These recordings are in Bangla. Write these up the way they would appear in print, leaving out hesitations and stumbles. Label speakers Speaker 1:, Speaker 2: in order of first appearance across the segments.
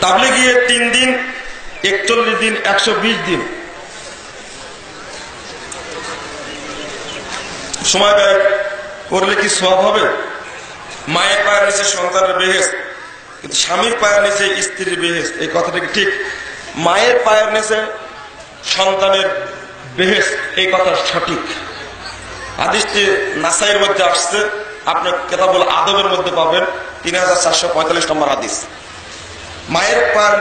Speaker 1: তাবলীগে 3 দিন 41 দিন 120 দিন সময় ব্যয় করলে কি সওয়াব হবে? মায়ের পায়ের নিচে সন্তানের বেহেশত, কিন্তু স্বামীর পায়ের নিচে স্ত্রীর বেহেশত, এই কথাটা কি ঠিক? মায়ের পায়ের নিচে সন্তানের বেহেশত, এই কথা সঠিক। হাদিসটি নাসাইয়ের মধ্যে আসছে, আপনি কিতাবুল আদবের মধ্যে পাবেন 3445 নম্বর হাদিস। মায়ের পায়ের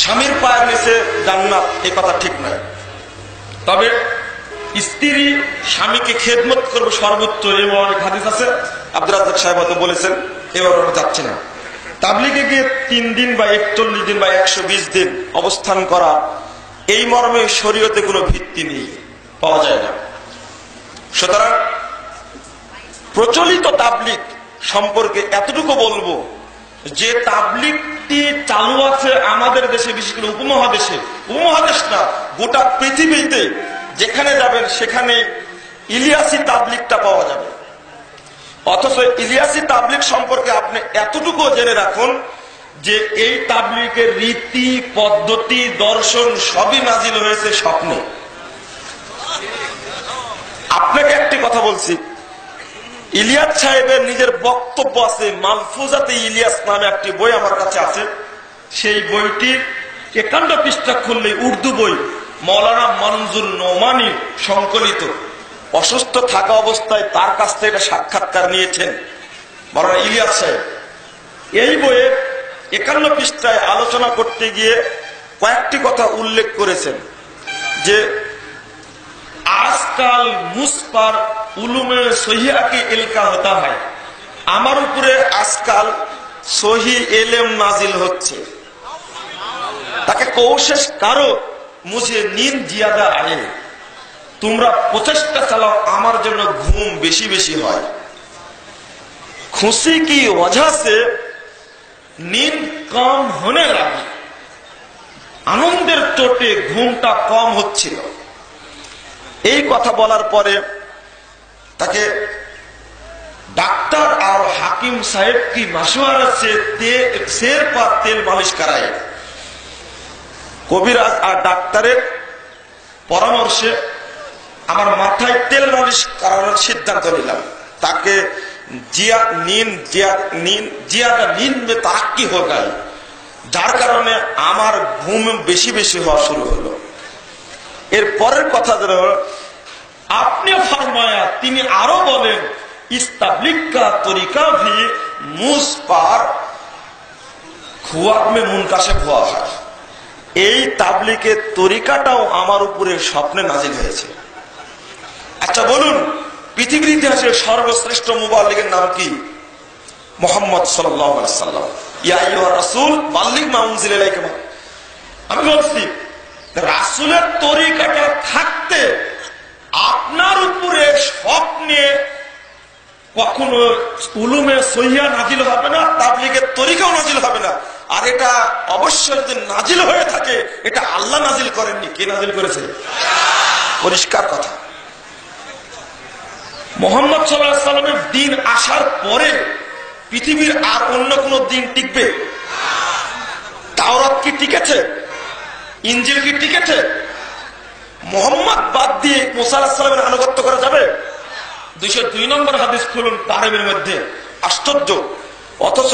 Speaker 1: স্বামীর পায়ের নিচে জান্নাত, এই কথা ঠিক নয়। তবে স্ত্রী স্বামীকে খেদমত করবে সর্বোচ্চ, এবং অনেক হাদিস আছে। আব্দুর রাজ্জাক সাহেব হয়তো বলেছেন, এবার আমরা যাচ্ছি না। তাবলীগে গিয়ে 3 দিন বা 41 দিন বা 120 দিন অবস্থান করা, এই মর্মে শরীয়তে কোনো ভিত্তি নেই, পাওয়া যায় না। সুতরাং প্রচলিত তাবলীগ সম্পর্কে এতটুকু বলবো যে তাবলীগটি চালু আছে আমাদের দেশে, বিশেষ করে উপমহাদেশে, উপমহাদেশ না গোটা পৃথিবীতে যেখানে যাবেন সেখানে ইলিয়াসি তাবলীগটা পাওয়া যাবে। অথচ ইলিয়াসি তাবলীগ সম্পর্কে আপনি এতটুকু জেনে রাখুন যে এই তাবলীগের রীতি পদ্ধতি দর্শন সবই নাজিল হয়েছে স্বপ্নে। আপনাকে একটি কথা বলছি, ইলিয়াস সাহেবের নিজের বক্তব্য আছে, মালফুজাতে ইলিয়াস নামে একটি বই আমার কাছে আছে। সেই বইটির 51 পৃষ্ঠা খুললে উর্দু বই, মৌলানা মনজুর নোমানি সংকলিত, অসুস্থ থাকা অবস্থায় তার কাছ থেকে সাক্ষাৎকার নিয়েছেন মৌলানা ইলিয়াস সাহেব। এই বইয়ে 51 পৃষ্ঠায় আলোচনা করতে গিয়ে কয়েকটি কথা উল্লেখ করেছেন যে আজকাল মুসপার উলুমে সহিয়া কি ইলকা হতা হয়, আমার উপরে আজকাল সহি এলেম নাজিল হচ্ছে, তাকে কোশিশ করো মুঝে নীंद জিয়াদা আয়ে, তোমরা প্রচেষ্টা চালাও আমার জন্য ঘুম বেশি বেশি হয়। খুশি কি वजह से नींद कम होने लगी, আনন্দের চোটে ঘুমটা কম হচ্ছিল। এই কথা বলার পরে তাকে ডাক্তার আর হাকিম সাহেব কি मशवरा से शेर पर तेल मालिश कराए। কবিরাজ আর ডাক্তারের পরামর্শে আমার মাথায় তেল মালিশ করানোর সিদ্ধান্ত নিলাম, তাকে জিয়াদা নীंद में तरक्की हो गई, যার কারণে আমার ঘুম বেশি বেশি হওয়া শুরু হলো। এর পরের কথা হলো আপনি ফরমায়া, তিনি আরো বলেন इस तबलीग का तरीका भी मुझ पर ख्वाब में मुनकाशिफ हुआ है। এই তাবলীগের তরিকাটাও আমার উপরে স্বপ্নে নাজিল হয়েছে। আচ্ছা বলুন, পৃথিবীর ইতিহাসের সর্বশ্রেষ্ঠ মুবাল্লিগের নাম কি? মুহাম্মদ সাল্লাল্লাহু আলাইহি ওয়াসাল্লাম। ইয়া আইয়ুহার রাসূল বাল্লিগ মা উনজিলা ইলাইকা। আমি বলছি রাসূলের তরিকাটা থাকতে আপনার উপরে স্বপ্নে কখনো উলুমে সহিয়া নাজিল হবে না, তাবলীগের তরিকাও নাজিল হবে না। আর এটা অবশ্যই যদি নাজিল হয়ে থাকে এটা আল্লাহ নাজিল করেননি, কে নাজিল করেছে? পরিষ্কার কথা। মুহাম্মদ সাল্লাল্লাহু আলাইহি ওয়াসাল্লামের দিন আসার পরে পৃথিবীর আর অন্য কোন দিন টিকবে? তাওরাত কি টিকেছে? ইনজিল কি টিকেছে? মুহাম্মদ বাদ দিয়ে মুসা আলাইহিস সালামের আনুগত্য করা যাবে? 202 নম্বর হাদিস খুলুন তারহিমের মধ্যে, আশ্চর্য। অথচ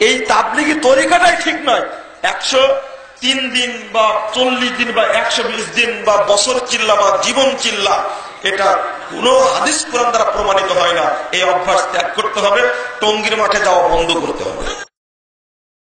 Speaker 1: এই তাবলীগী তরিকাটাই ঠিক নয়। 103 দিন বা 40 দিন বা 120 দিন বা বছর চিল্লা বা জীবন চিল্লা, এটা কোন হাদিস কোরআন দ্বারা প্রমাণিত হয় না। এই অভ্যাস ত্যাগ করতে হবে, টঙ্গীর মাঠে যাওয়া বন্ধ করতে হবে।